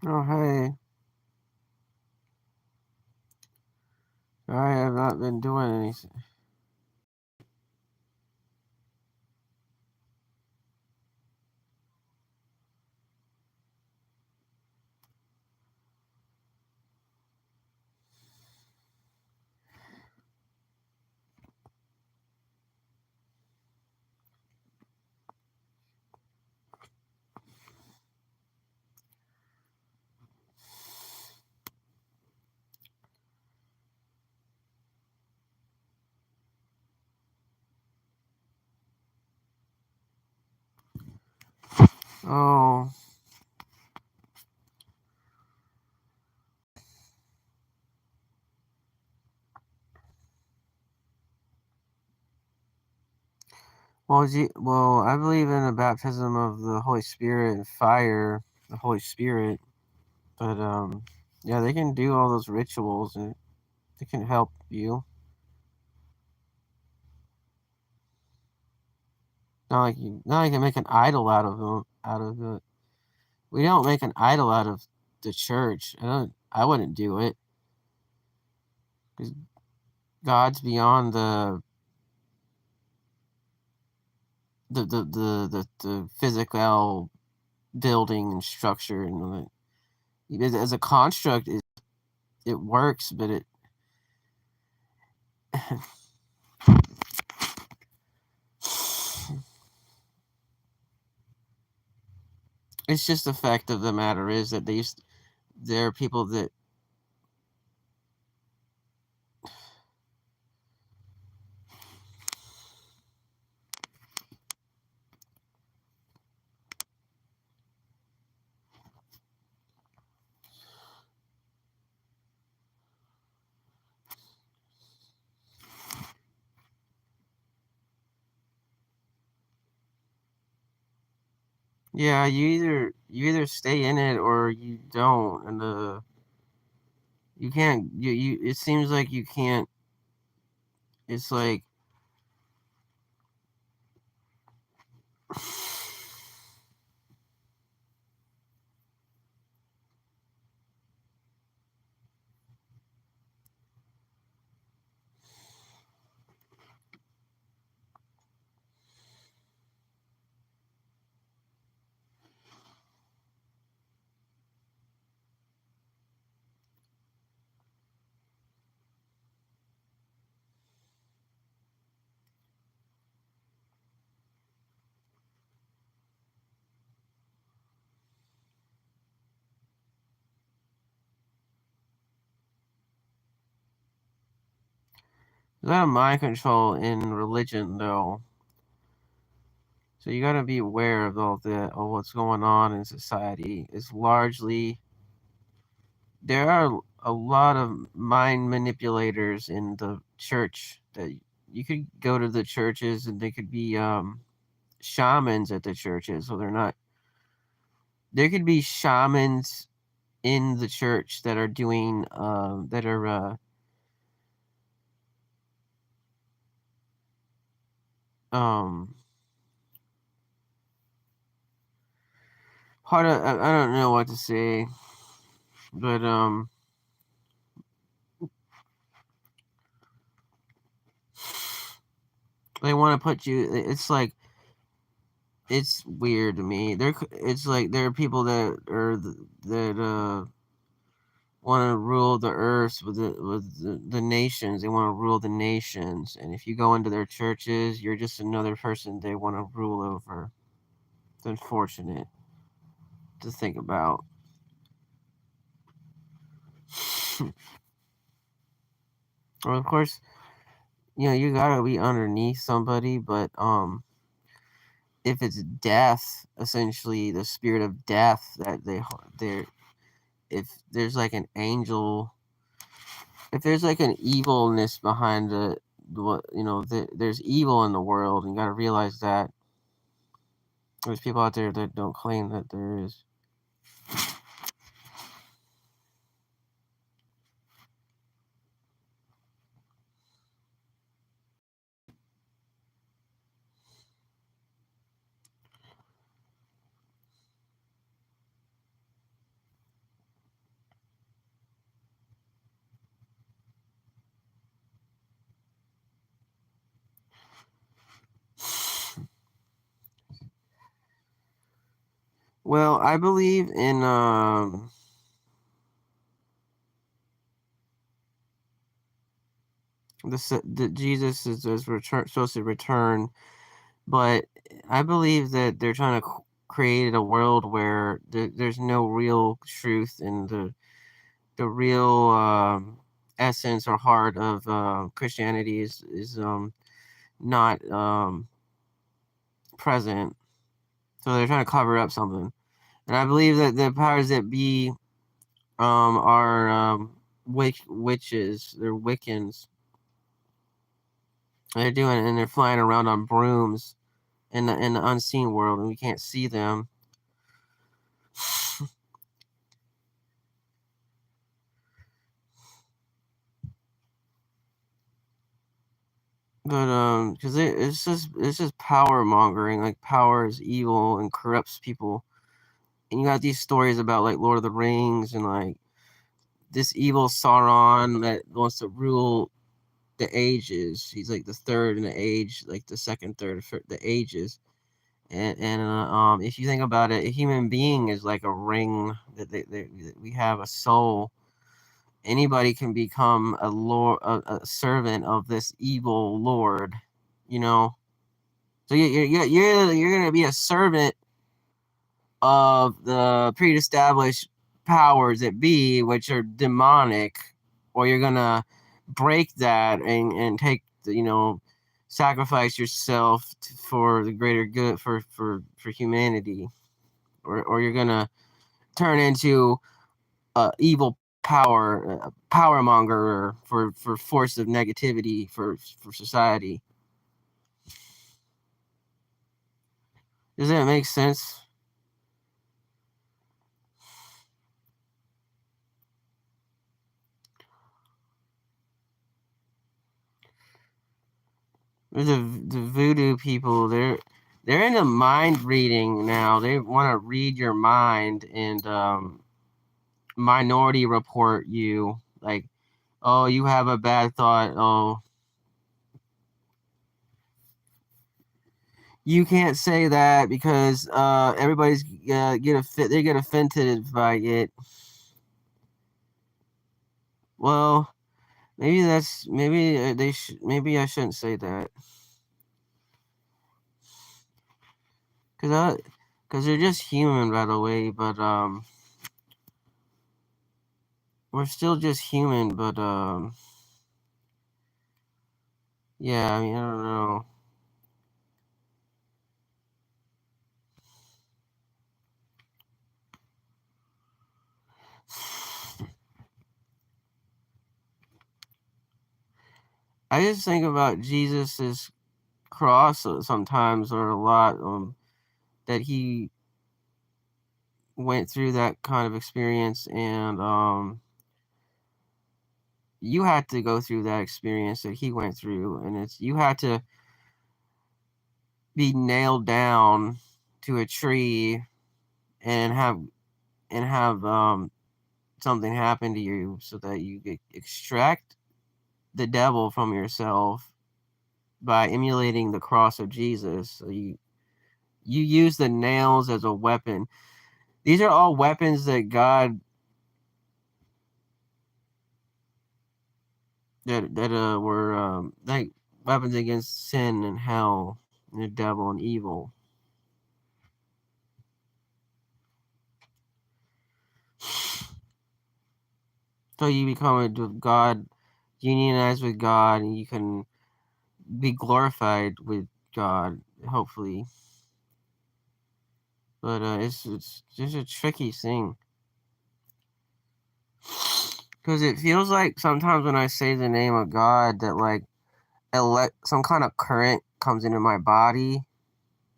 Oh, hey. I have not been doing anything. Oh, well, I believe in the baptism of the Holy Spirit and fire, the Holy Spirit. But yeah, they can do all those rituals and they can help you. Not like you make an idol out of them. Out of it, we don't make an idol out of the church. I wouldn't do it because God's beyond the physical building and structure and as a construct it works, but it's just the fact of the matter is that there are people that yeah, you either stay in it or you don't, and you can't you it seems like you can't. It's like there's a lot of mind control in religion though, so you got to be aware of all the of what's going on in society. It's largely there are a lot of mind manipulators in the church that you could go to the churches and they could be shamans at the churches. So they're not. There could be shamans in the church that are doing that are um part of I don't know what to say, but they want to put you. It's like it's weird to me. It's like there are people that want to rule the earth with the nations. They want to rule the nations, and if you go into their churches, you're just another person they want to rule over. It's unfortunate to think about. Well, of course, you gotta be underneath somebody, but if it's death, essentially the spirit of death that they're if there's like an angel, if there's like an evilness behind what there's evil in the world, and you gotta realize that there's people out there that don't claim that there is. Well, I believe in the Jesus is supposed to return, but I believe that they're trying to create a world where there's no real truth in the real essence or heart of Christianity is not present. So they're trying to cover up something, and I believe that the powers that be are witches. They're Wiccans. They're doing, and they're flying around on brooms in the unseen world, and we can't see them. But because it's just power mongering. Like power is evil and corrupts people. And you got these stories about like Lord of the Rings and like this evil Sauron that wants to rule the ages. He's like the third in the age, like the second, third, the ages. And if you think about it, a human being is like a ring that we have a soul. Anybody can become a lord, a servant of this evil lord, you know. So you're gonna be a servant of the pre-established powers that be, which are demonic, or you're gonna break that and take sacrifice yourself for the greater good for humanity, or you're gonna turn into evil power monger for force of negativity for society. Does that make sense? The voodoo people, they're into mind reading now. They want to read your mind and minority report you. Like, oh, you have a bad thought. Oh, you can't say that because everybody's they get offended by it. Well, maybe I shouldn't say that because they're just human, by the way. But we're still just human. But yeah, I mean, I don't know. I just think about Jesus's cross sometimes, or a lot, that he went through that kind of experience, and you had to go through that experience that he went through, and you had to be nailed down to a tree and have something happen to you so that you could extract the devil from yourself by emulating the cross of Jesus. So you use the nails as a weapon. These are all weapons that God that were like weapons against sin and hell and the devil and evil. So you become a God, unionize with God, and you can be glorified with God, hopefully. But it's just a tricky thing because it feels like sometimes when I say the name of God that like some kind of current comes into my body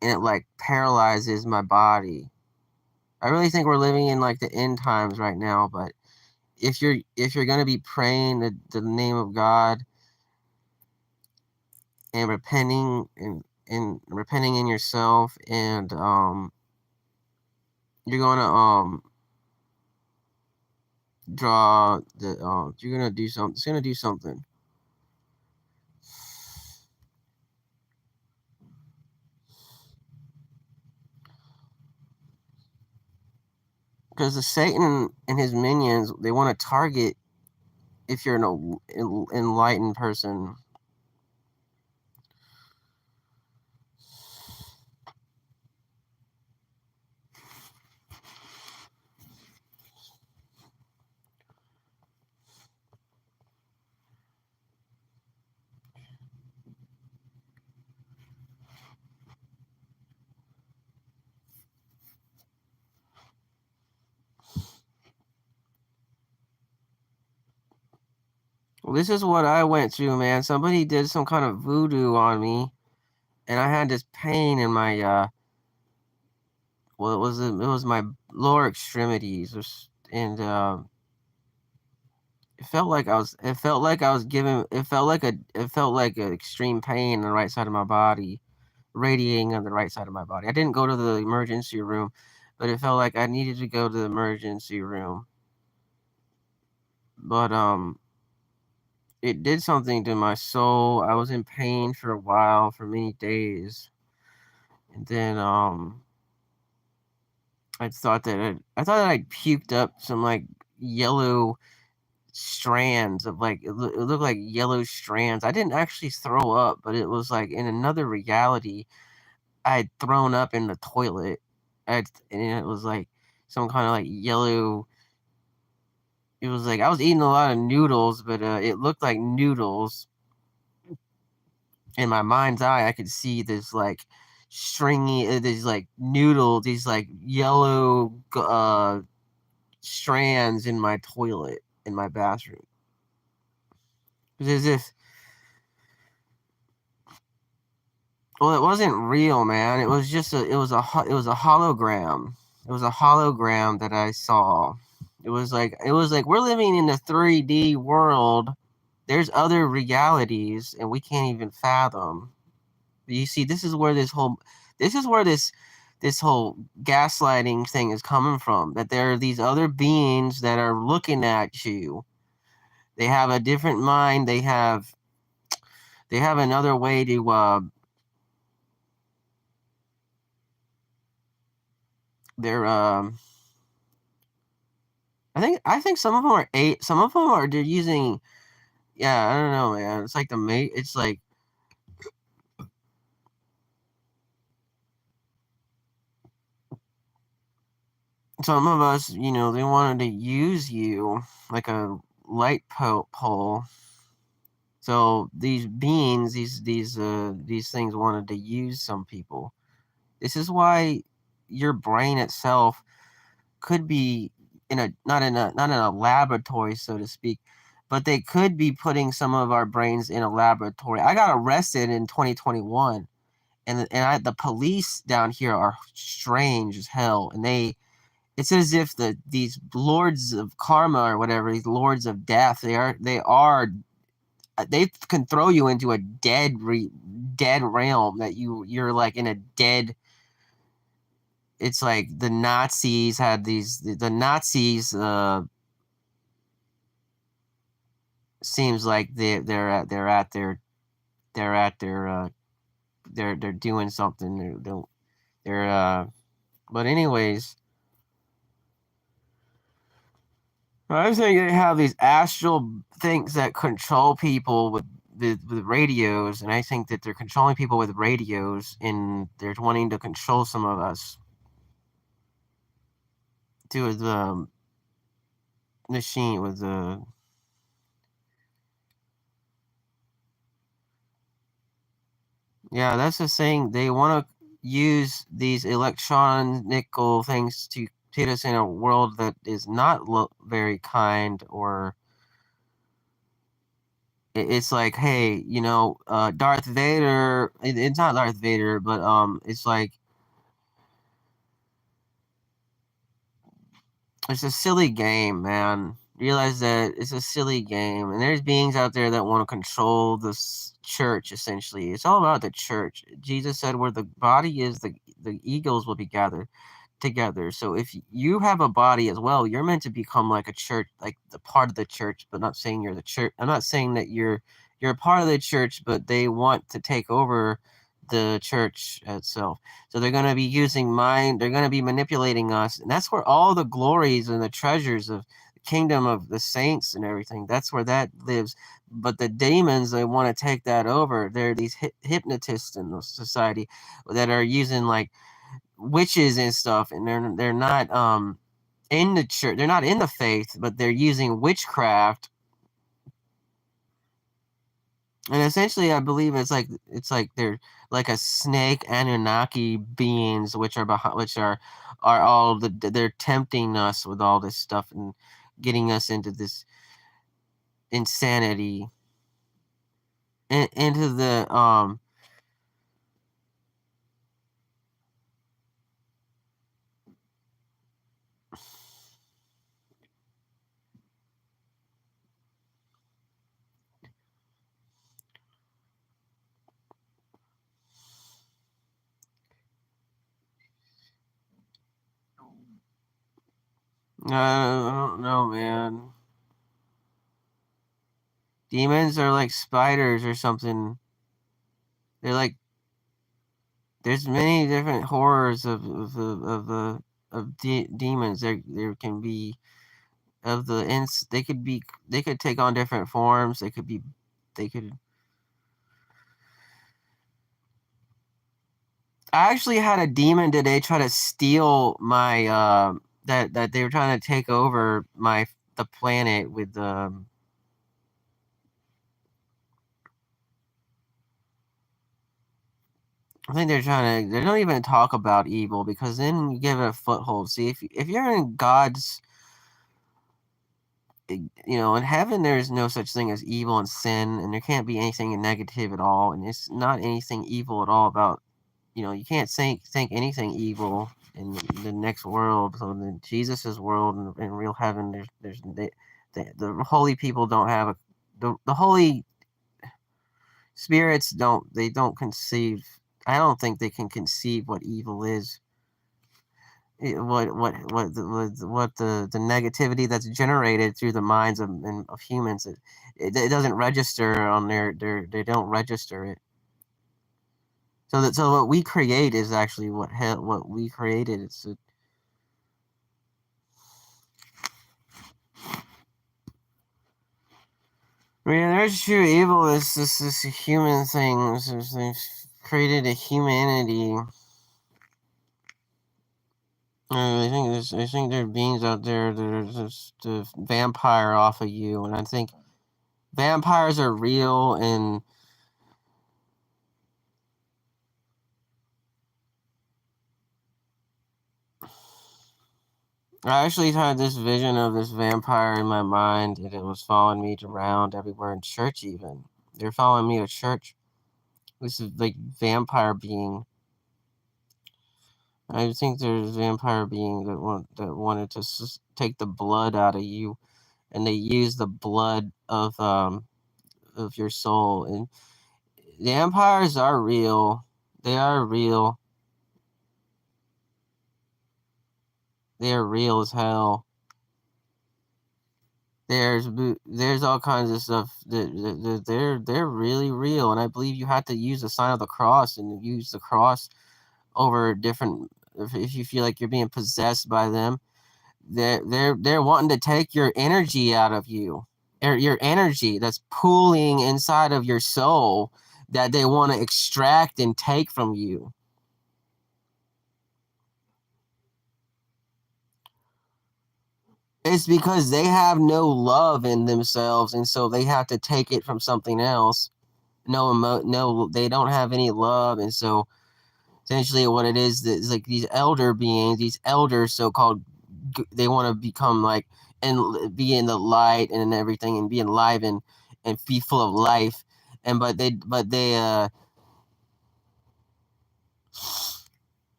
and it like paralyzes my body. I really think we're living in like the end times right now, but if you're gonna be praying the name of God and repenting and repenting in yourself, and you're gonna draw the you're gonna do something. It's gonna do something. because the Satan and his minions, they want to target if you're an enlightened person. Well, this is what I went through, man. Somebody did some kind of voodoo on me, and I had this pain in my well, it was my lower extremities, and it felt like I was giving it felt like an extreme pain on the right side of my body, radiating on the right side of my body. I didn't go to the emergency room, but it felt like I needed to go to the emergency room. But it did something to my soul. I was in pain for a while, for many days. And then I thought that I'd puked up some like yellow strands of like it looked like yellow strands. I didn't actually throw up, but it was like in another reality I had thrown up in the toilet. And it was like some kind of like yellow. It was like I was eating a lot of noodles, but it looked like noodles. In my mind's eye, I could see this like stringy, these like these like yellow strands in my toilet in my bathroom. It was as if, well, it wasn't real, man. It was just it was a hologram. It was a hologram that I saw. It was like we're living in a 3D world. There's other realities, and we can't even fathom. You see, this is where this whole gaslighting thing is coming from. That there are these other beings that are looking at you. They have a different mind. They have another way to they're I think some of them are some of them are they're using, yeah, I don't know, man. It's like it's like some of us, they wanted to use you like a light pole. So these beings, these things wanted to use some people. This is why your brain itself could be not in a laboratory, so to speak, but they could be putting some of our brains in a laboratory. I got arrested in 2021, and the police down here are strange as hell, and it's as if these lords of karma or whatever, these lords of death, they can throw you into a dead realm that you're like in a dead. It's like the Nazis had the Nazis seems like they're doing something. They're but anyways, I think they have these astral things that control people with radios, and I think that they're controlling people with radios, and they're wanting to control some of us to the machine with the. Yeah, that's the thing. They want to use these electronical things to put us in a world that is not very kind, or it's like, hey, Darth Vader. It's not Darth Vader, but it's like it's a silly game, man. Realize that it's a silly game, and there's beings out there that want to control this church. Essentially, it's all about the church. Jesus said, "Where the body is, the eagles will be gathered together." So if you have a body as well, you're meant to become like a church, like the part of the church. But not saying you're the church. I'm not saying that you're a part of the church, but they want to take over the church itself. So they're going to be using mind. They're going to be manipulating us, and that's where all the glories and the treasures of the kingdom of the saints and everything. That's where that lives. But the demons, they want to take that over. They're these hypnotists in the society that are using like witches and stuff, and they're not in the church. They're not in the faith, but they're using witchcraft. And essentially, I believe it's like they're like a snake Anunnaki beings, which are behind, which are all they're tempting us with all this stuff and getting us into this insanity, into the I don't know, man. Demons are like spiders or something. They're like there's many different horrors of demons. There can be of the ins. They could take on different forms. They could. I actually had a demon today try to steal my that they were trying to take over the planet with I think they're trying to. They don't even talk about evil because then you give it a foothold. See, if you're in God's, in heaven, there's no such thing as evil and sin, and there can't be anything negative at all, and it's not anything evil at all about. You can't think anything evil in the next world. So in Jesus's world and in real heaven, the holy people don't have the holy spirits don't conceive. I don't think they can conceive what evil is. What the negativity that's generated through the minds of humans, it doesn't register on they don't register it. So what we create is actually what we created. I mean, there's true evil. It's this human thing. They've created a humanity. I think there are beings out there that are just the vampire off of you, and I think vampires are real. And I actually had this vision of this vampire in my mind, and it was following me around everywhere in church. Even they're following me to church. This is like vampire being. I think there's a vampire being that wanted to take the blood out of you, and they use the blood of your soul. And vampires are real. They are real. They are real as hell. There's all kinds of stuff they're really real, and I believe you have to use the sign of the cross and use the cross over different. If you feel like you're being possessed by them, they're wanting to take your energy out of you, or your energy that's pooling inside of your soul that they want to extract and take from you. It's because they have no love in themselves, and so they have to take it from something else. No, they don't have any love, and so essentially, what it is like these elder beings, these elders, so-called, they want to become like and be in the light and everything, and be alive and be full of life, and but they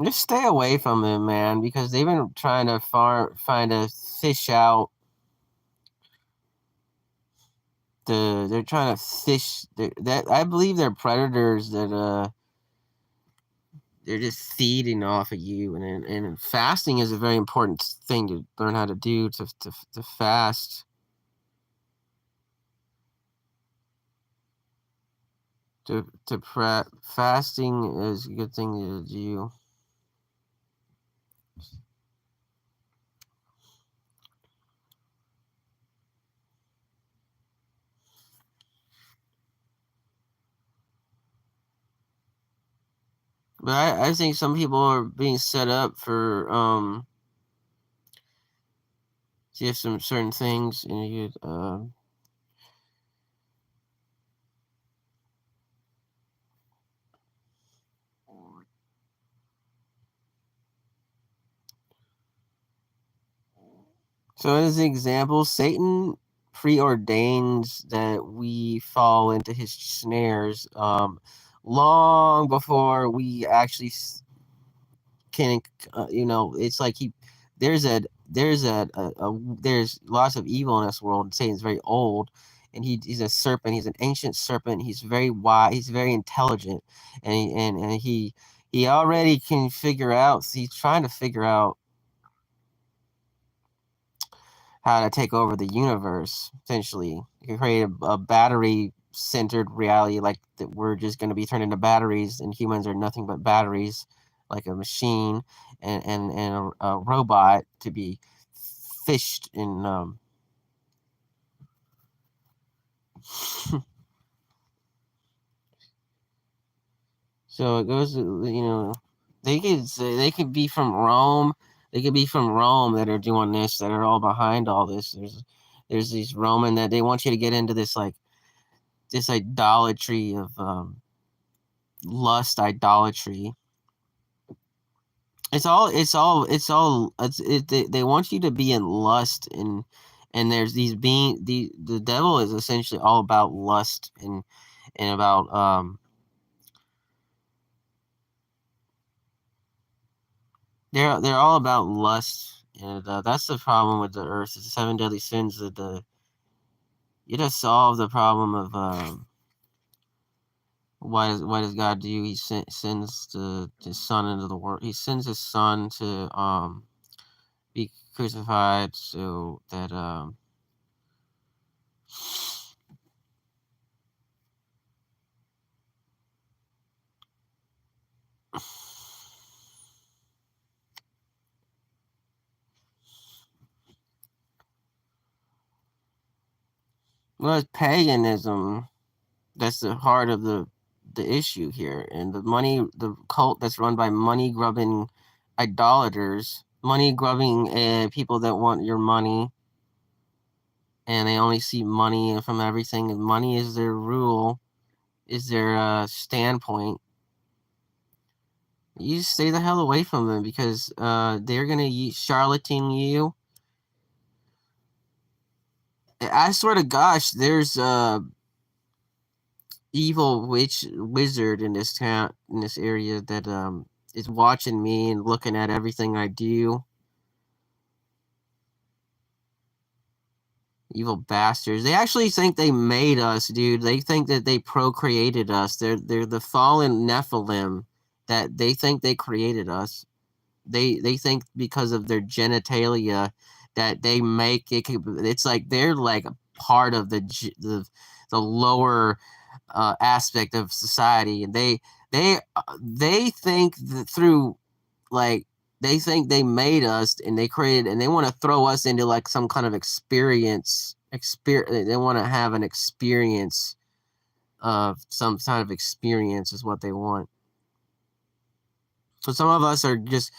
just stay away from them, man, because they've been trying to find a fish out. They're trying to fish that I believe they're predators that they're just feeding off of you, and fasting is a very important thing to learn how to do to fast. To prep fasting is a good thing to do. But I think some people are being set up for to have some certain things, and you could so as an example, Satan preordains that we fall into his snares long before we actually can it's like he there's there's lots of evil in this world. Satan's very old, and he's a serpent. He's an ancient serpent. He's very wise. He's very intelligent, and he already can figure out. He's trying to figure out how to take over the universe. Essentially, he can create a battery centered reality, like that we're just going to be turned into batteries, and humans are nothing but batteries, like a machine and a robot to be fished in. So it goes, they could be from Rome. They could be from Rome that are doing this, that are all behind all this. There's these Roman that they want you to get into this idolatry of lust idolatry. They want you to be in lust, and there's these being the devil is essentially all about lust and about they're all about lust, and that's the problem with the earth. It's the seven deadly sins. That the You just solve the problem of why does God do? He sends his son into the world. He sends his son to be crucified so that well, it's paganism. That's the heart of the issue here, and the cult that's run by money grubbing idolaters, money grubbing people that want your money, and they only see money from everything, and money is their rule, is their standpoint. You stay the hell away from them because they're gonna charlatan you. I swear to gosh, there's evil wizard in this town, in this area, that is watching me and looking at everything I do. Evil bastards. They actually think they made us, dude. They think that they procreated us. They're the fallen Nephilim that they think they created us. They think because of their genitalia that they make it. It's like they're like a part of the lower aspect of society, and they think that through like they think they made us and they created, and they want to throw us into like some kind of experience. They want to have an experience of some kind of experience is what they want. So some of us are just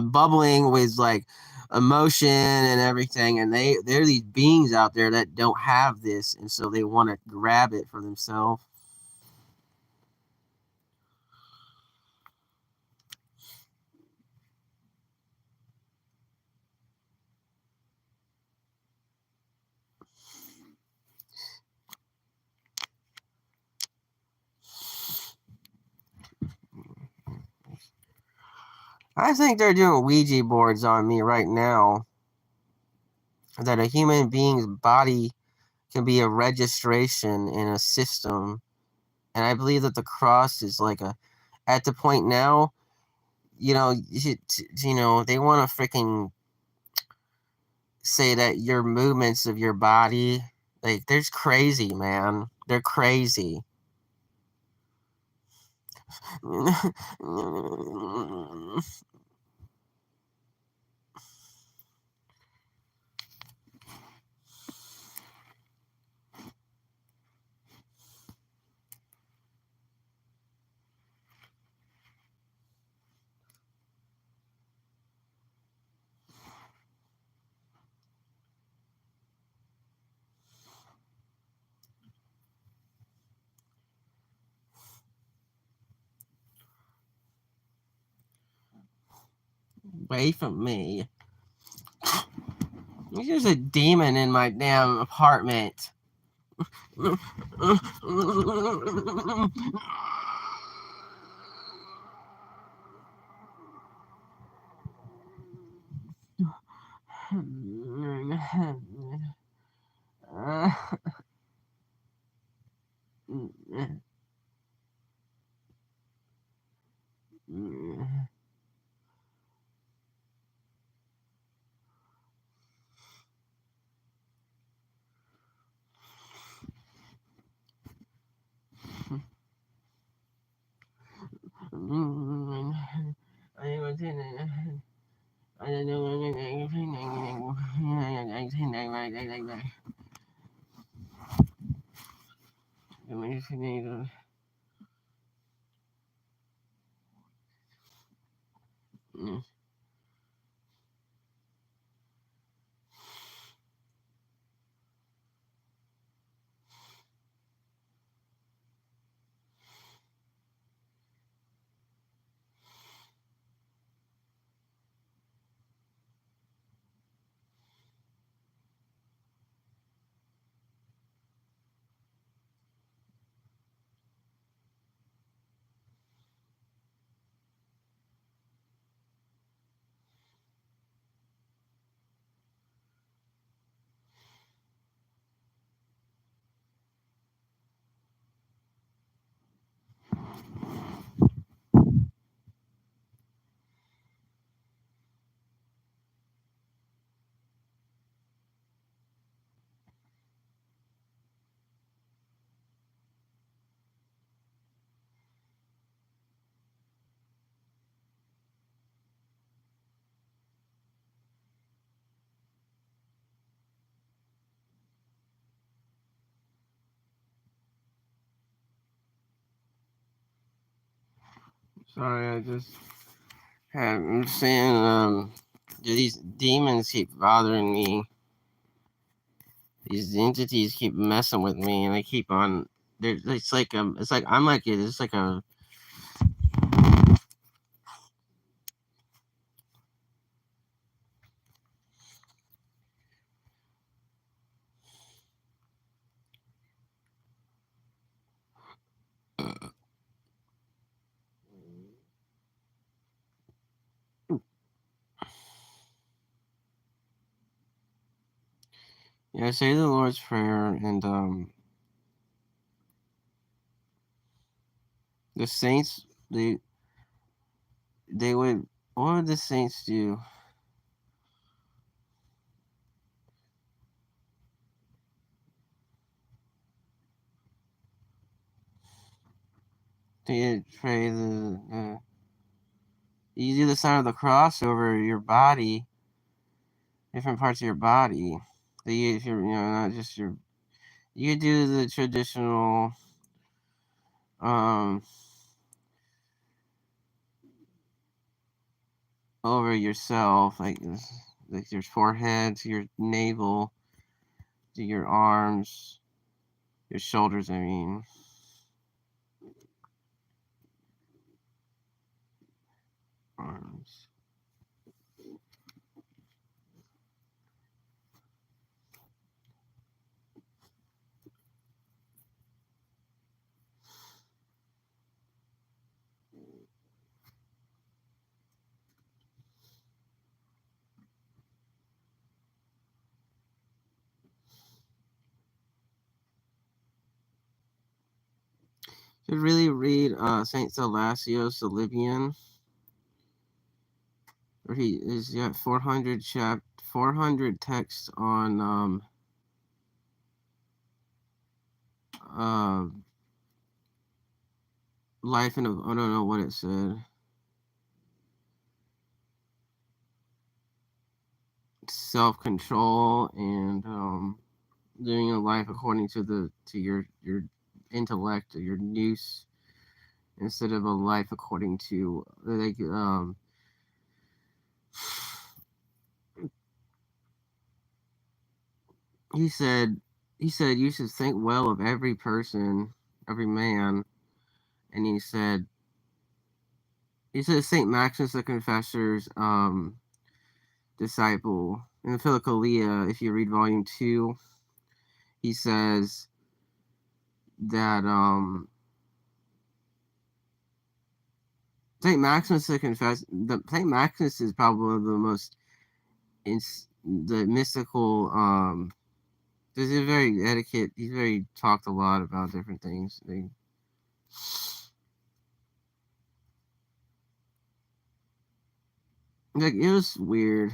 bubbling with like emotion and everything, and there are these beings out there that don't have this, and so they want to grab it for themselves. I think they're doing Ouija boards on me right now. That a human being's body can be a registration in a system, and I believe that the cross is like a at the point now. They want to freaking say that your movements of your body, like, there's crazy, man. They're crazy. Away from me. There's a demon in my damn apartment. Sorry, I just I'm saying these demons keep bothering me. These entities keep messing with me, and they keep on. It's like I'm like it. It's like a. Yeah, say the Lord's Prayer, and the saints they would. What would the saints do? They pray you do the sign of the cross over your body, different parts of your body. If you're not just your. You could do the traditional um over yourself, like your forehead to your navel to your arms, your shoulders. I mean, arms. Should really read Saint Celasius the Libyan, where he is got 400 texts on uh, life in a, I don't know what it said. Self control and living a life according to your intellect or your nous instead of a life according to like he said he said you should think well of every person, every man, and he said Saint Maximus the Confessor's disciple in the Philokalia, if you read volume 2, he says that Saint Maximus is probably one of the most the mystical this is very etiquette. He's very talked a lot about different things. Like it was weird.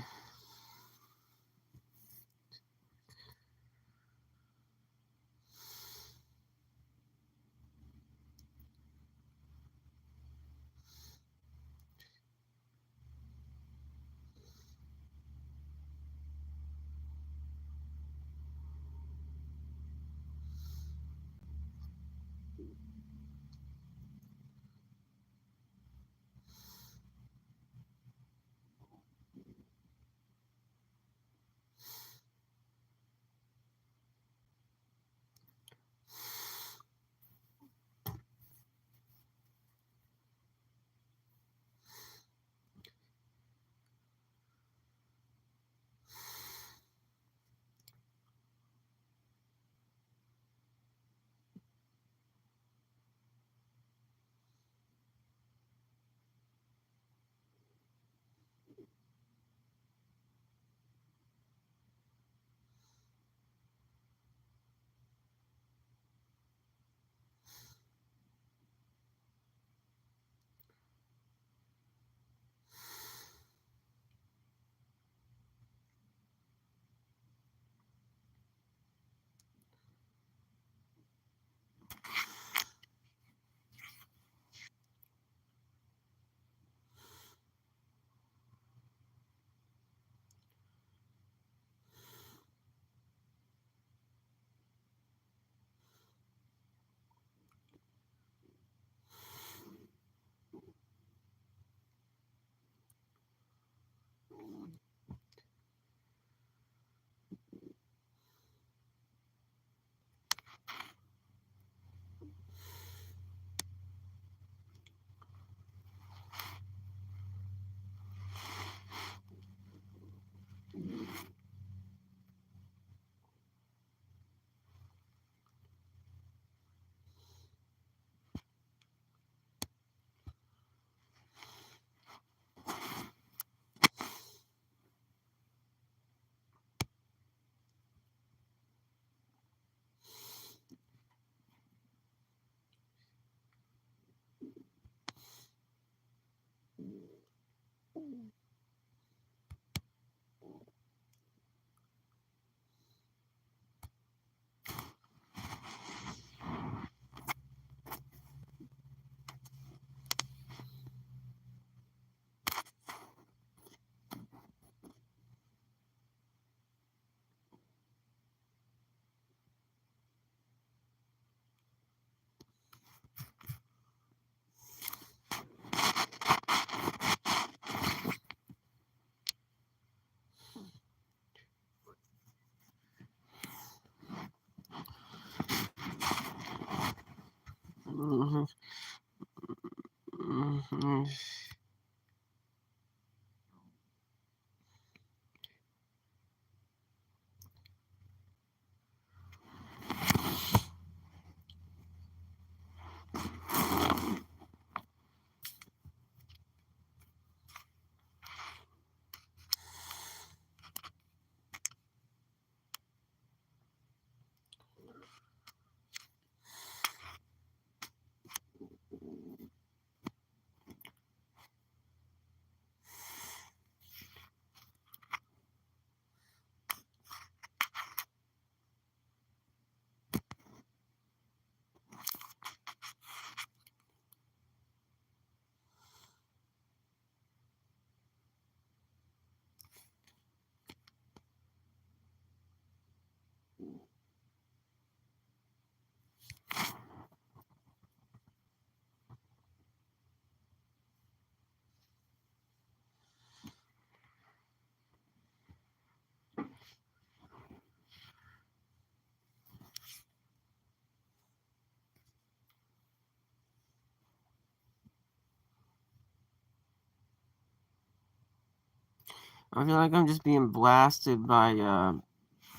I feel like I'm just being blasted by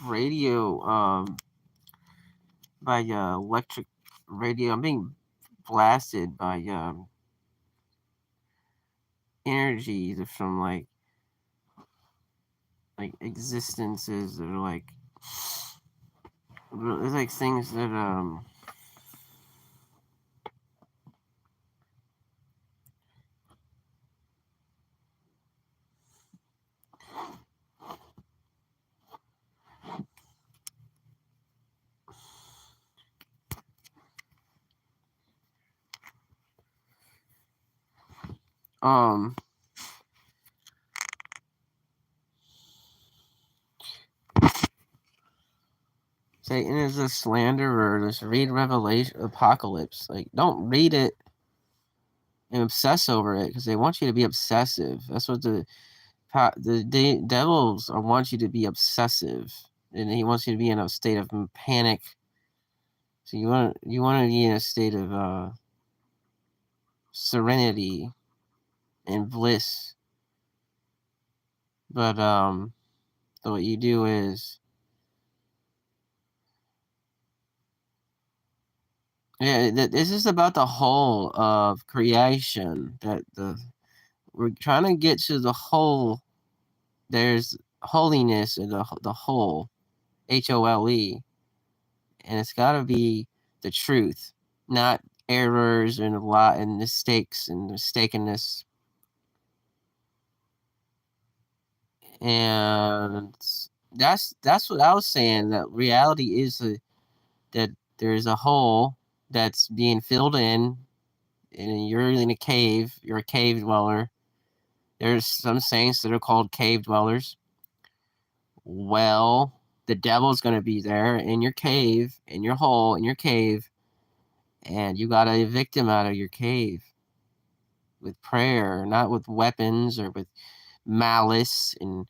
radio, by electric radio. I'm being blasted by energies from like existences that are like there's like things that um Satan is a slanderer. Just read Revelation, Apocalypse. Like, don't read it and obsess over it because they want you to be obsessive. That's what the devils want you to be obsessive, and he wants you to be in a state of panic. So you want to be in a state of serenity and bliss. But so what you do is, yeah, this is about the whole of creation. We're trying to get to the whole. There's holiness in the whole, HOLE, and it's got to be the truth, not errors and a lot and mistakes and mistakenness. And that's what I was saying. That reality is that there's a hole that's being filled in, and you're in a cave. You're a cave dweller. There's some saints that are called cave dwellers. Well, the devil's going to be there in your cave, in your hole, in your cave, and you got to evict him out of your cave with prayer, not with weapons or with malice and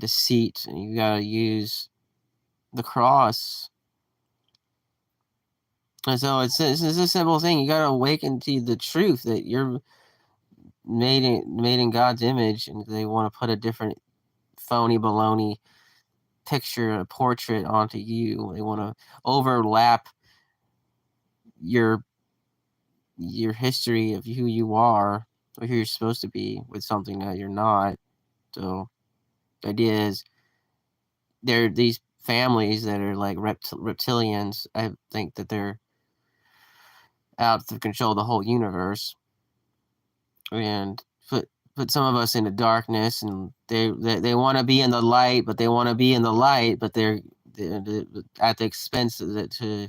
deceit. And you got to use the cross. And so it's a simple thing. You got to awaken to the truth that you're made in God's image, and they want to put a different phony baloney picture, a portrait onto you. They want to overlap your history of who you are or who you're supposed to be with something that you're not. So the idea is there are these families that are like reptilians. I think that they're out to control the whole universe and put some of us into darkness, and they want to be in the light, but they're at the expense of it to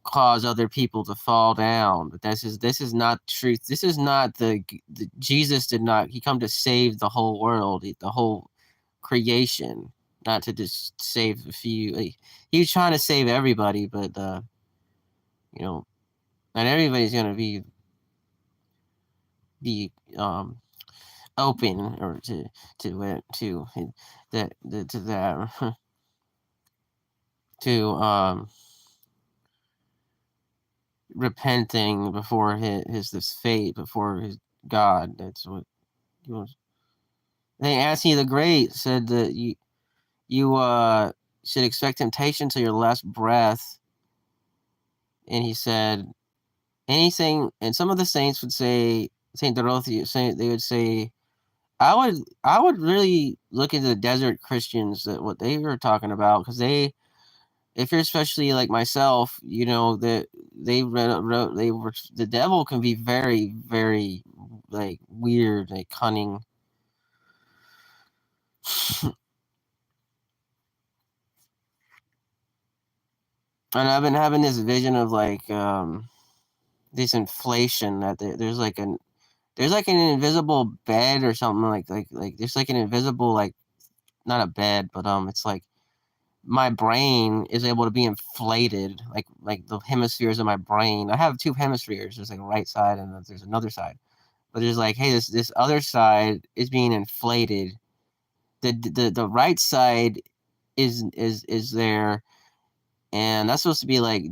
cause other people to fall down. But this is not truth. This is not the Jesus did not. He come to save the whole world, the whole creation, not to just save a few. He was trying to save everybody, but you know, not everybody's gonna be open or to that to repenting before his this fate before his God. That's what he was. I think Antony the Great said that you should expect temptation till your last breath, and he said anything. And some of the saints would say, Saint Dorothea, they would say, I would really look into the desert Christians, that what they were talking about, because if you're especially like myself, that they were the devil can be very, very like weird, like cunning. And I've been having this vision of like this inflation that there's like an invisible bed or something like there's like an invisible, like, not a bed, but it's like my brain is able to be inflated, like the hemispheres of my brain. I have two hemispheres. There's like a right side and then there's another side. But there's like, hey, this other side is being inflated. The right side is there, and that's supposed to be like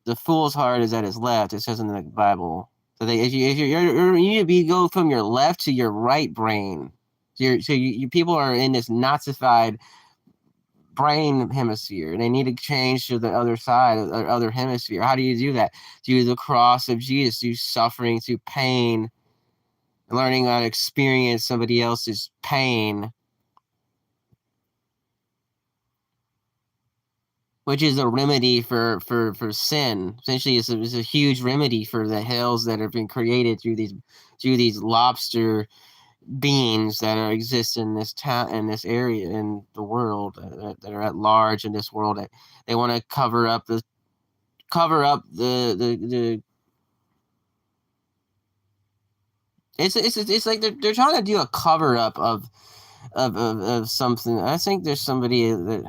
the fool's heart is at his left. It says in the Bible. So if you need to go from your left to your right brain. So you people are in this Nazified brain hemisphere, and they need to change to the other side, or other hemisphere. How do you do that? Through the cross of Jesus, through suffering, through pain, learning how to experience somebody else's pain, which is a remedy for sin. Essentially, it's a huge remedy for the hells that have been created through these lobster beings that are exist in this town, in this area, in the world, that are at large in this world. That they want to cover up the. It's like they're trying to do a cover up of something. I think there's somebody that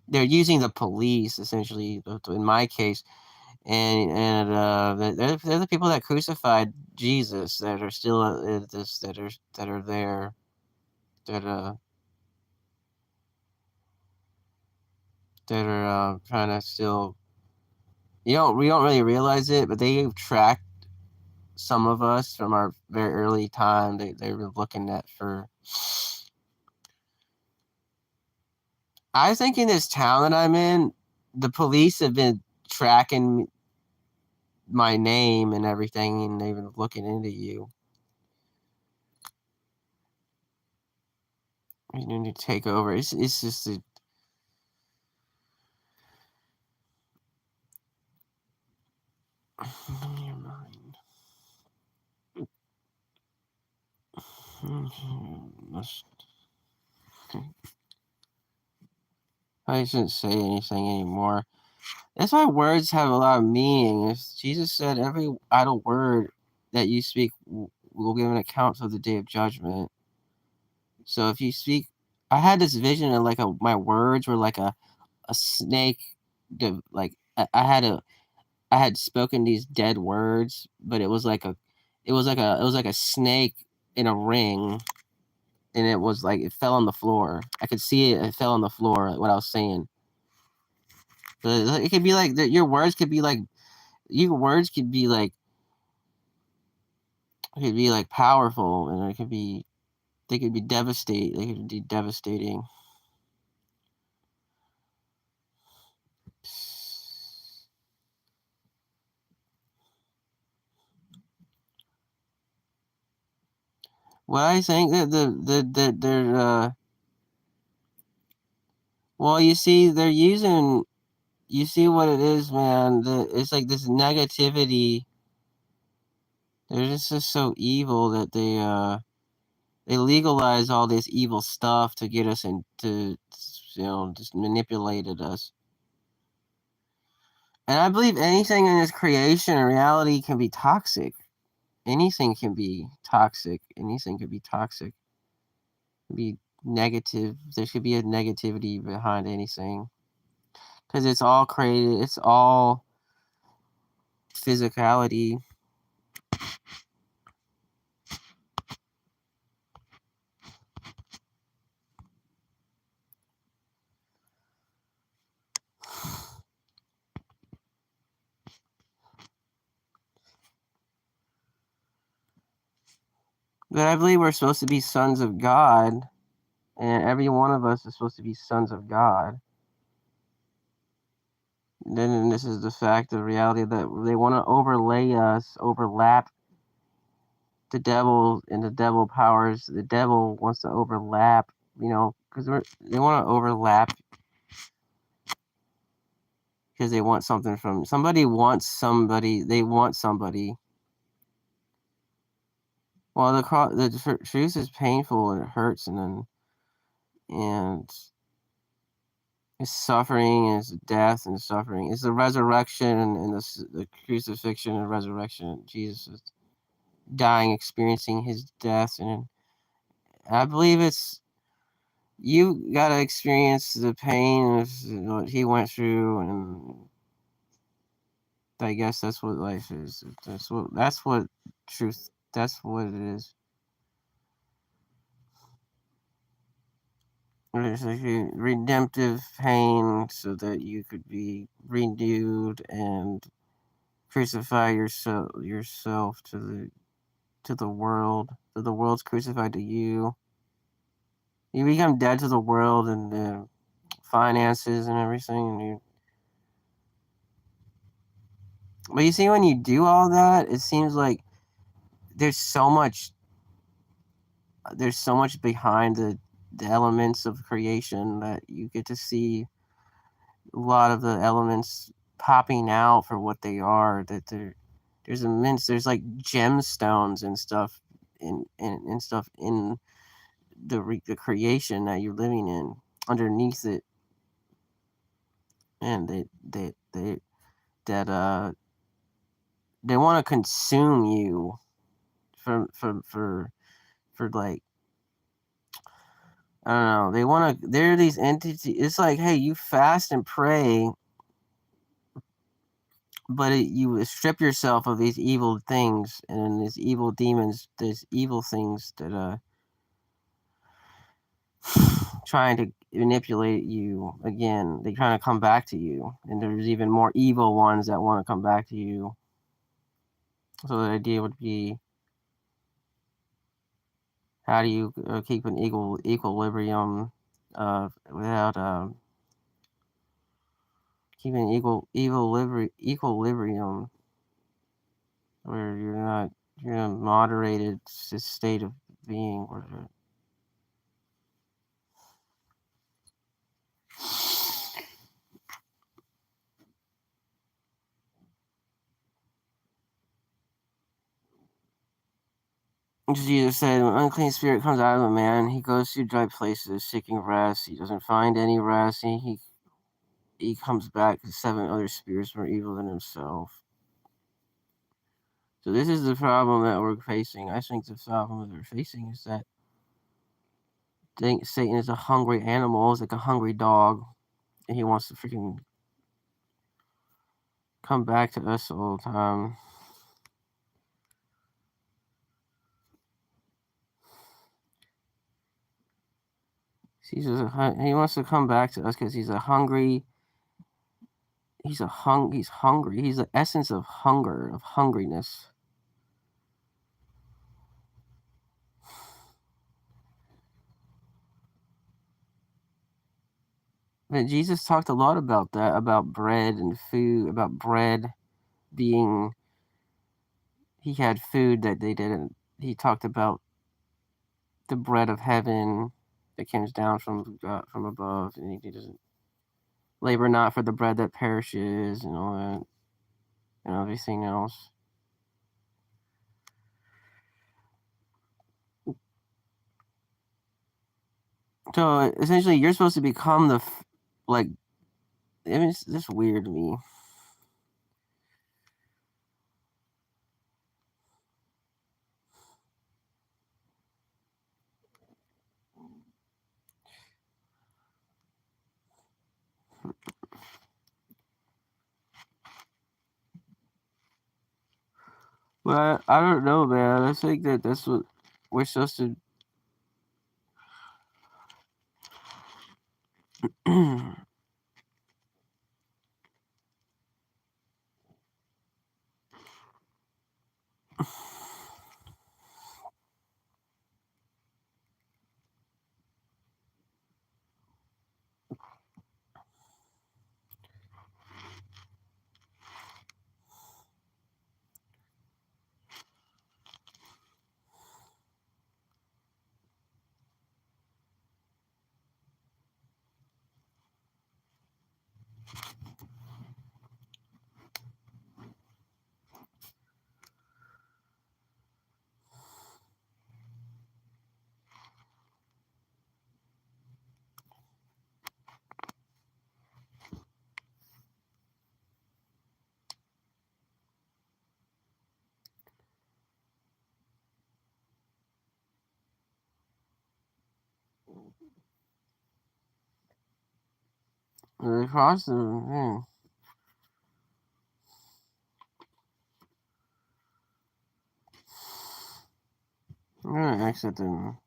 they're using the police essentially. In my case, and they're the people that crucified Jesus that are still this that are there that trying to still. We don't really realize it, but they've tracked some of us from our very early time. They were looking at for. I think in this town that I'm in, the police have been tracking my name and everything, and they've been looking into you. You need to take over. It's just a. Your mind. I shouldn't say anything anymore. That's why words have a lot of meaning. Jesus said, "Every idle word that you speak will give an account of the day of judgment." So if you speak, I had this vision of like my words were like a snake. Like I had spoken these dead words, but it was like a snake in a ring, and it was like it fell on the floor. I could see it. It fell on the floor. What I was saying. But it could be like your words could be like your words could be like powerful, and it could be they could be devastating. They could be devastating. What I think that they're well, you see, they're using. You see what it is, man. It's like this negativity. They're just so evil that they legalize all this evil stuff to get us into, just manipulated us. And I believe anything in this creation and reality can be toxic. Anything can be toxic. Anything can be toxic. Be negative. There should be a negativity behind anything because it's all created. It's all physicality. But I believe we're supposed to be sons of God, and every one of us is supposed to be sons of God. Then this is the fact of reality that they want to overlap the devil and the devil powers. The devil wants to overlap, because they want to overlap because they want something from somebody. Wants somebody. They want somebody. Well, the truth is painful and it hurts, and it's suffering, and it's death and suffering. It's the resurrection and the crucifixion and resurrection. Jesus is dying, experiencing his death, and I believe it's you gotta experience the pain of what he went through, and I guess that's what life is. That's what truth. That's what it is. It's like a redemptive pain, so that you could be renewed and crucify yourself to the world. So the world's crucified to you. You become dead to the world and the finances and everything. But you see, when you do all that, it seems like there's so much behind the elements of creation that you get to see a lot of the elements popping out for what they are. That there's like gemstones and stuff and stuff in the creation that you're living in underneath it, and that they want to consume you for like, I don't know. They want to. They're these entities. It's like, hey, you fast and pray, but you strip yourself of these evil things and these evil demons, these evil things that trying to manipulate you again. They trying to come back to you, and there's even more evil ones that want to come back to you. So the idea would be, how do you keep an equilibrium without keeping equilibrium where you're in a moderated state of being. Where Jesus said, when an unclean spirit comes out of a man, he goes to dry places seeking rest. He doesn't find any rest. He comes back to 7 other spirits more evil than himself. So this is the problem that we're facing. I think the problem that we're facing is that Satan is a hungry animal. He's like a hungry dog, and he wants to freaking come back to us all the time. He wants to come back to us because he's a hungry. He's hungry. He's the essence of hunger, of hungriness. And Jesus talked a lot about that, about bread and food, about bread being. He had food that they didn't. He talked about the bread of heaven that comes down from above, and he doesn't labor not for the bread that perishes and all that, and everything else. So essentially, you're supposed to become like. I mean, it's just weird to me. But I don't know, man. I think that's what we're supposed to. Across the. I'm gonna exit them.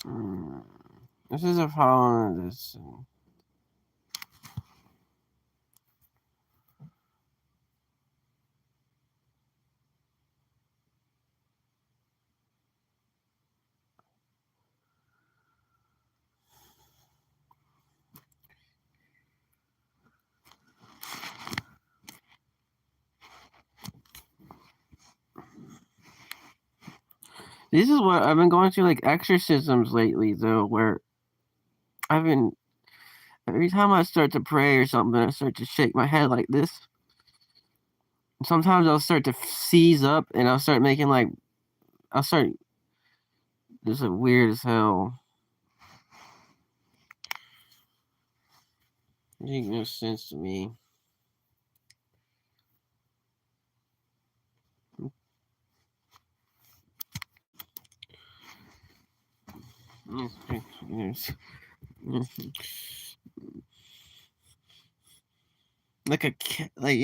Mm. This is a problem. This. This is what I've been going through, like exorcisms lately, though, where I've been every time I start to pray or something, I start to shake my head like this. Sometimes I'll start to seize up, and I'll start making like I'll start. This is weird as hell. It makes no sense to me. Like a cat, like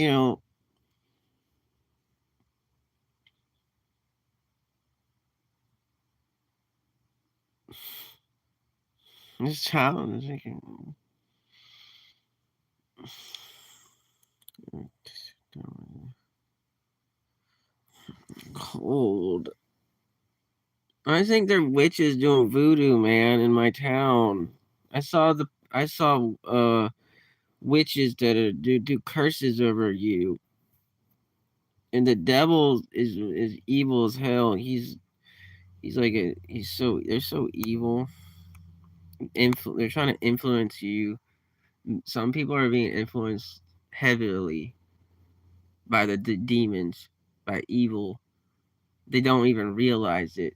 this child is like cold. I think they're witches doing voodoo, man, in my town. I saw witches that do curses over you, and the devil is evil as hell. He's like they're so evil. They're trying to influence you. Some people are being influenced heavily by the demons, by evil. They don't even realize it.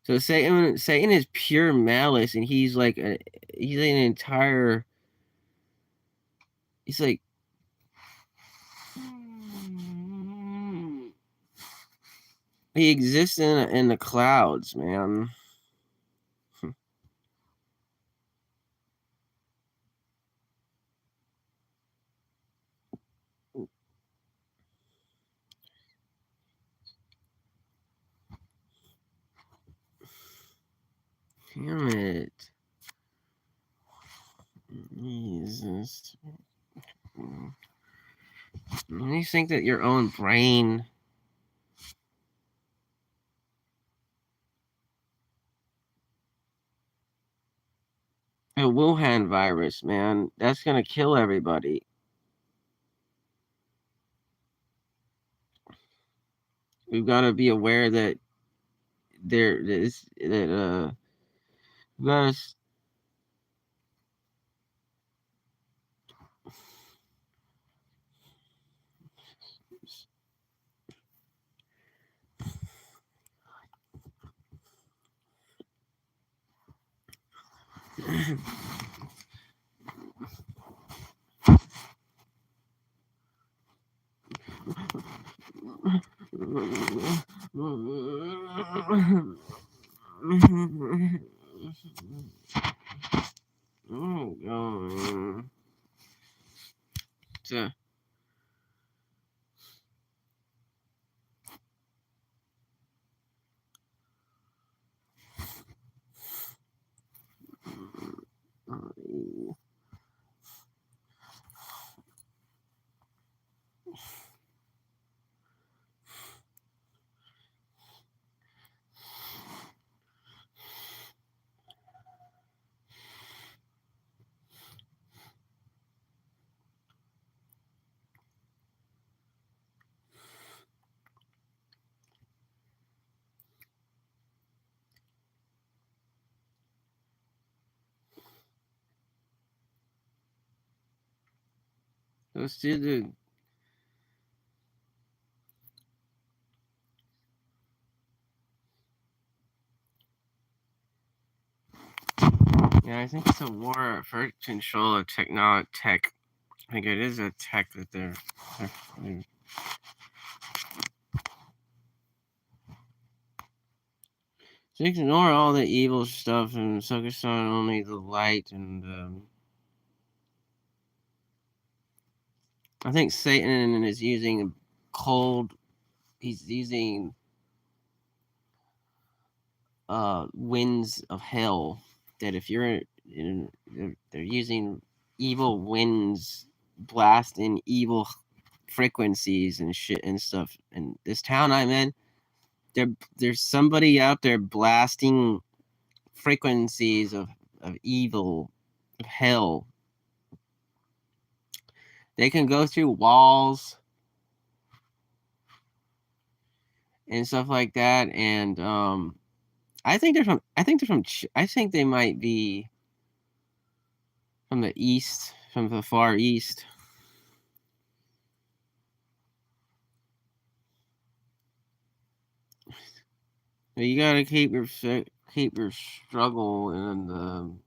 So Satan is pure malice, and he's an entire. He's like he exists in the clouds, man. Damn it. Jesus. You think that your own brain. A Wuhan virus, man. That's gonna kill everybody. We've got to be aware that there is that we gotta oh god. So, let's do the. Yeah, I think it's a war for control of tech. I think it is a tech that they're so ignore all the evil stuff and focus on only the light and I think Satan is using cold. He's using winds of hell. That if you're in, they're using evil winds, blasting evil frequencies and shit and stuff. And this town I'm in, there's somebody out there blasting frequencies of evil, of hell. They can go through walls and stuff like that. And I think they're from. I think they're from. I think they might be from the east, from the far east. But you gotta keep your struggle and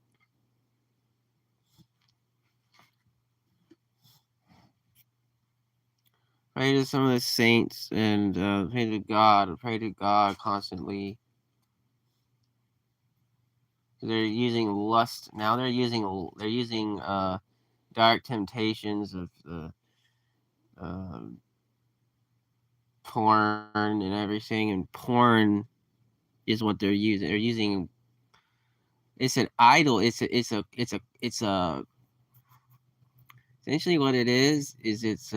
pray to some of the saints and pray to God constantly. They're using lust now. They're using dark temptations of porn and everything, and porn is what they're using. They're using it's an idol. It's a essentially what it is it's it's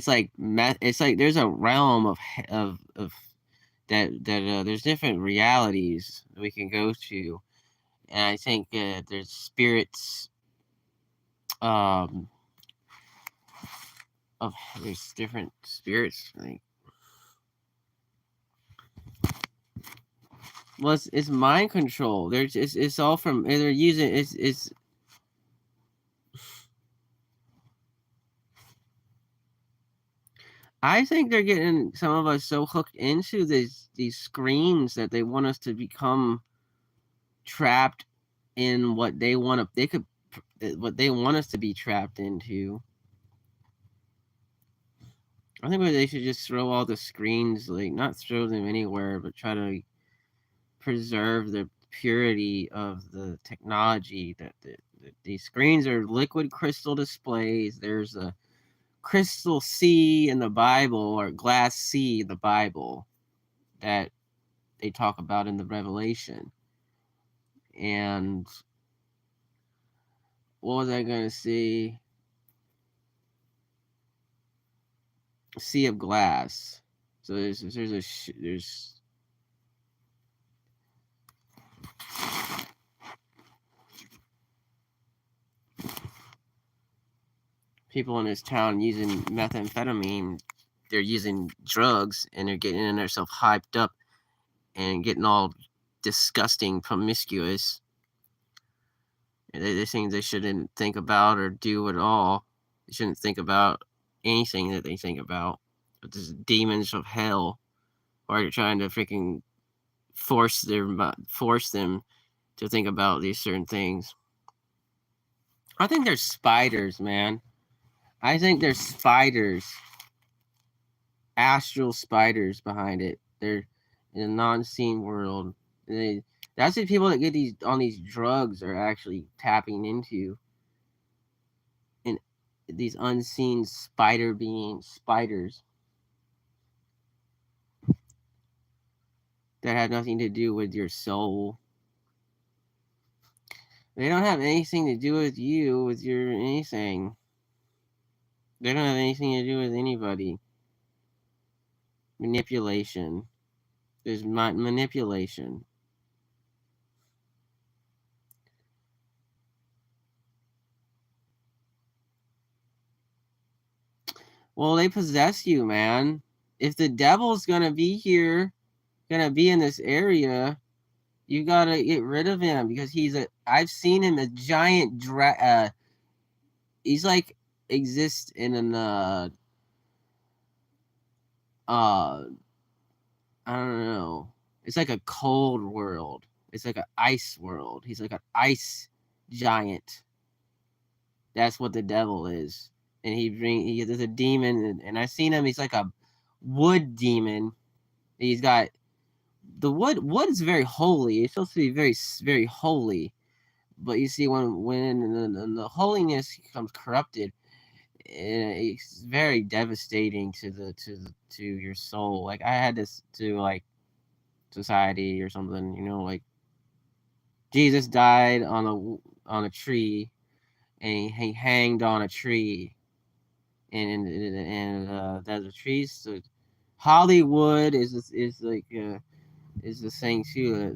like it's like there's a realm of that there's different realities we can go to, and I think there's spirits um of there's different spirits like well it's mind control. There's it's all from they're using it's I think they're getting some of us so hooked into these screens that they want us to become trapped in what they want to they could what they want us to be trapped into. I think they should just throw all the screens, like not throw them anywhere, but try to preserve the purity of the technology. That these screens are liquid crystal displays. There's a crystal sea in the Bible or glass sea in the Bible that they talk about in the Revelation. And what was I going to say? Sea of glass. So there's people in this town using methamphetamine. They're using drugs and they're getting themselves hyped up and getting all disgusting, promiscuous. They think they shouldn't think about or do at all. They shouldn't think about anything that they think about. But these demons of hell are trying to freaking force them to think about these certain things. I think there's spiders, man. I think there's spiders, astral spiders behind it. They're in a non-seen world. That's the people that get these on these drugs are actually tapping into. And these unseen spiders that have nothing to do with your soul. They don't have anything to do with you, with your anything. They don't have anything to do with anybody. Manipulation. There's manipulation. Well, they possess you, man. If the devil's gonna be here, gonna be in this area, you gotta get rid of him because I've seen him a giant he's like exists in an I don't know. It's like a cold world. It's like an ice world. He's like an ice giant. That's what the devil is. And there's a demon and I've seen him, he's like a wood demon. He's got the wood is very holy. It's supposed to be very very holy. But you see, when the holiness becomes corrupted, it's very devastating to your soul. Like I had this to like society or something, like Jesus died on a tree, and he hanged on a tree, and there's a tree. So Hollywood is like is the thing too.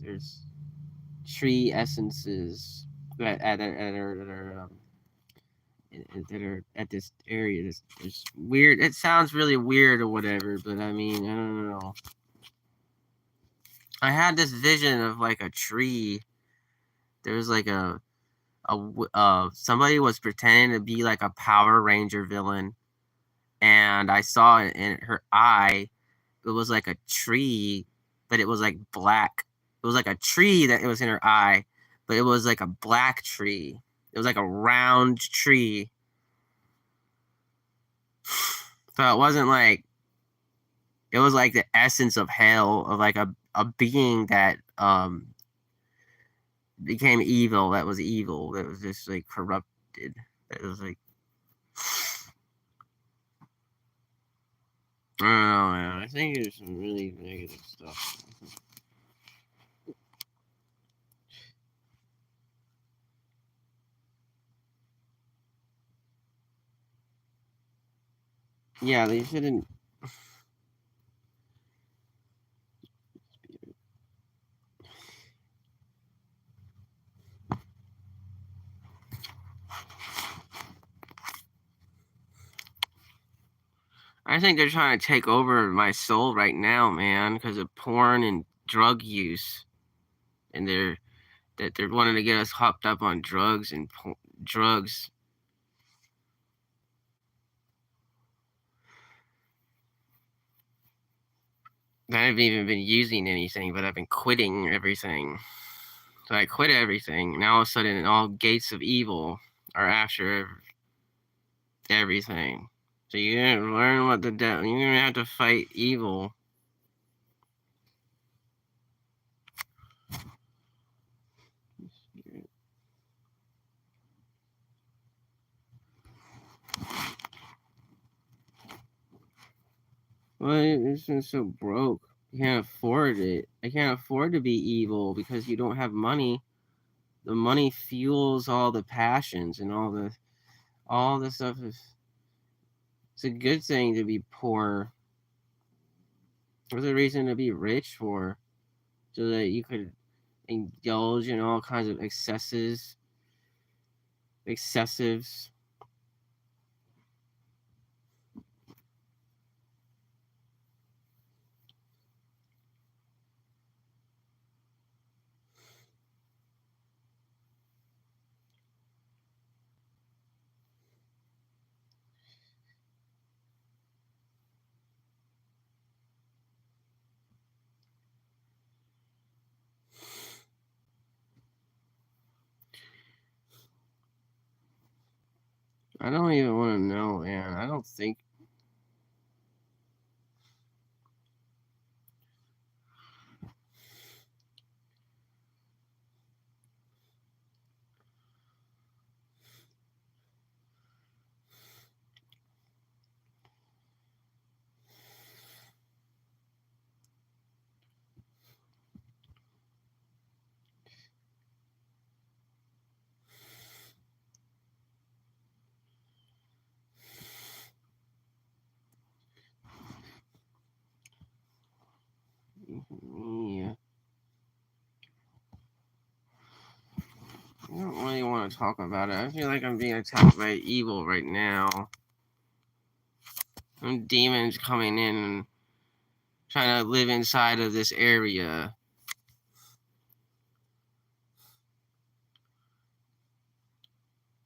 There's tree essences that are at this area. It's weird. It sounds really weird or whatever, but I mean, I don't know. I had this vision of like a tree. There was like somebody was pretending to be like a Power Ranger villain, and I saw it in her eye. It was like a tree, but it was like black. It was like a tree that it was in her eye, but it was like a black tree. It was like a round tree. So it wasn't like, it was like the essence of hell, of like a being that became evil, that was evil, that was just like corrupted. That was like, I don't know, man. I think there's some really negative stuff. Yeah, they shouldn't. I think they're trying to take over my soul right now, man, because of porn and drug use, and they're wanting to get us hopped up on drugs and drugs. I haven't even been using anything, but I've been quitting everything. So I quit everything, and all of a sudden, all gates of evil are after everything. So you're gonna learn what the devil. You're gonna have to fight evil. Well, it's just so broke. You can't afford it. I can't afford to be evil because you don't have money. The money fuels all the passions and all the stuff. It's a good thing to be poor. There's a reason to be rich for, so that you could indulge in all kinds of excessives. I don't even want to know, man. I don't think. Yeah, I don't really want to talk about it. I feel like I'm being attacked by evil right now. Some demons coming in and trying to live inside of this area.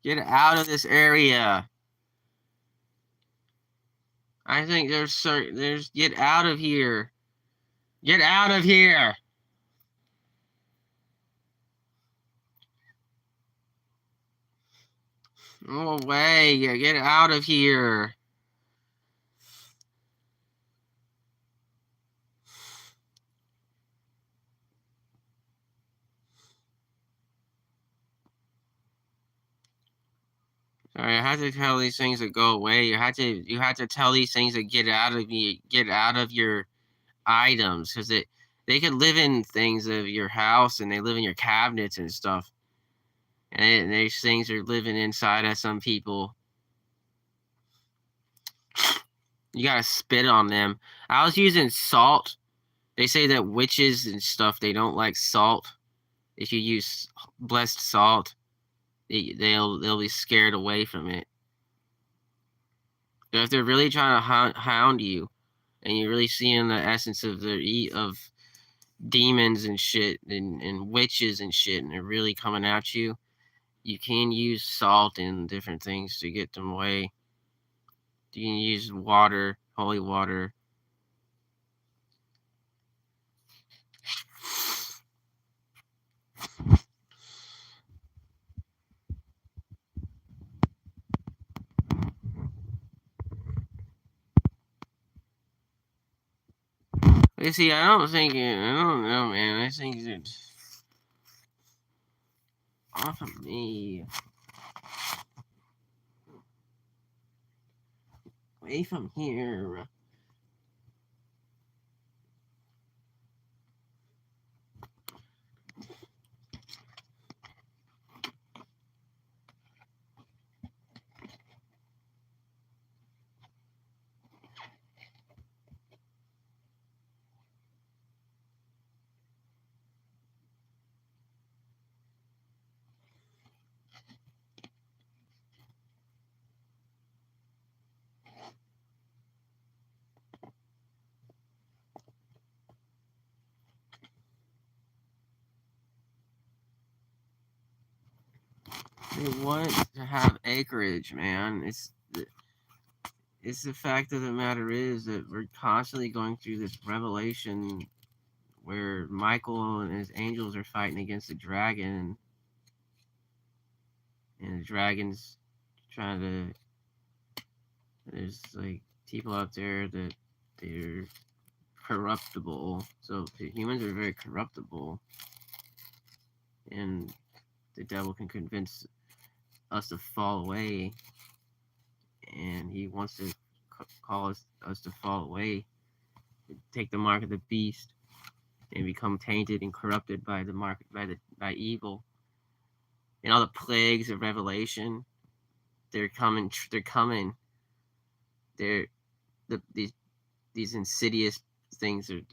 Get out of this area. I think there's get out of here. Get out of here. Go away. Get out of here. Sorry, I had to tell these things to go away. You had to tell these things to get out of your items, because they could live in things of your house, and they live in your cabinets and stuff. And these things are living inside of some people. You gotta spit on them. I was using salt. They say that witches and stuff, they don't like salt. If you use blessed salt, they'll be scared away from it. So if they're really trying to hound you, and you're really seeing the essence of of demons and shit, and witches and shit, and they're really coming at you, you can use salt and different things to get them away. You can use water, holy water. You see, I don't know, man. I think it's off of me. Away from here. They want to have acreage, man. It's the fact of the matter is that we're constantly going through this revelation where Michael and his angels are fighting against the dragon, and the dragon's trying to. There's like people out there that they're corruptible. So humans are very corruptible, and the devil can convince us to fall away, and he wants to call us to fall away, take the mark of the beast, and become tainted and corrupted by the mark by evil. And all the plagues of Revelation, they're coming. They're these insidious things are.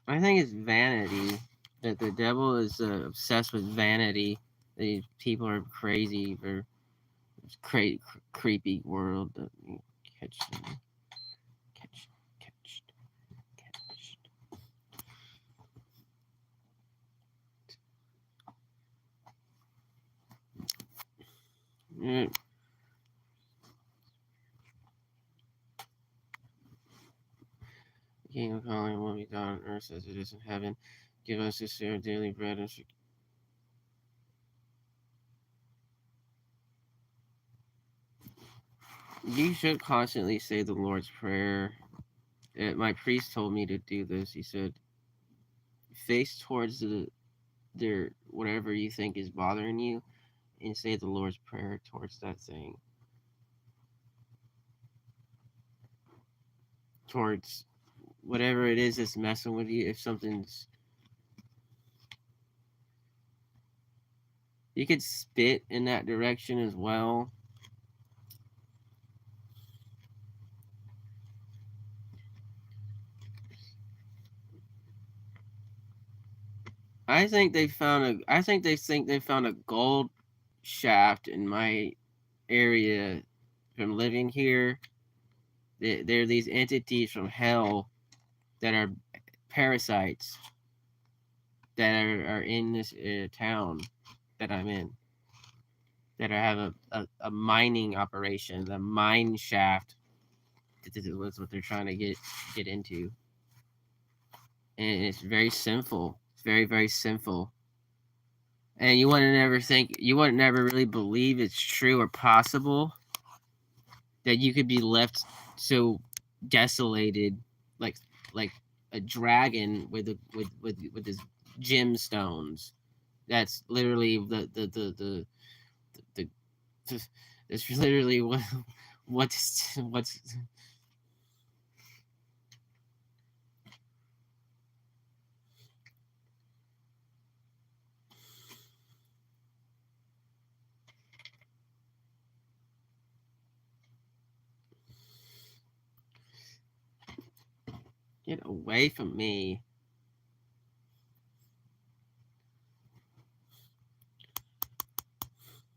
I think it's vanity. That the devil is obsessed with vanity. These people are crazy for this creepy world that you catch. The kingdom calling will be done on earth as it is in heaven. Give us this day our daily bread, and you should constantly say the Lord's Prayer. My priest told me to do this. He said, face towards their whatever you think is bothering you, and say the Lord's Prayer towards that thing. Towards whatever it is that's messing with you. If something's, you could spit in that direction as well. I think they think they found a gold shaft in my area from living here. There are these entities from hell that are parasites that are in this town that I'm in, that have a mining operation, the mine shaft. That's what they're trying to get into, and it's very sinful. It's very, very sinful. And you wouldn't never really believe it's true or possible that you could be left so desolated, like a dragon with his gemstones. That's literally the that's literally what's get away from me.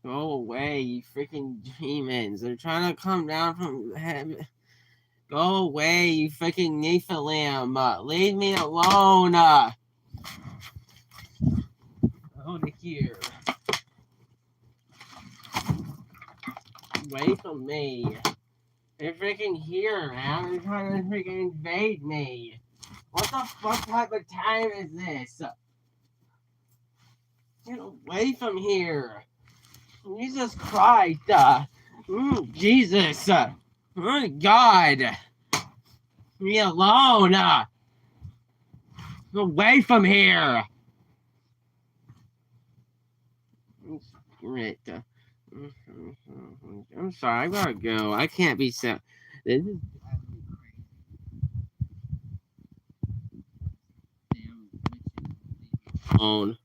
Go away, you freaking demons. They're trying to come down from heaven. Go away, you freaking Nephilim. Leave me alone. Over here. Away from me. They're freaking here, man. They're trying to freaking invade me. What the fuck type of time is this? Get away from here. Jesus Christ. Jesus. Oh, God. Leave me alone. Away from here. Right. I'm sorry. I gotta go. I can't be so. This is alone.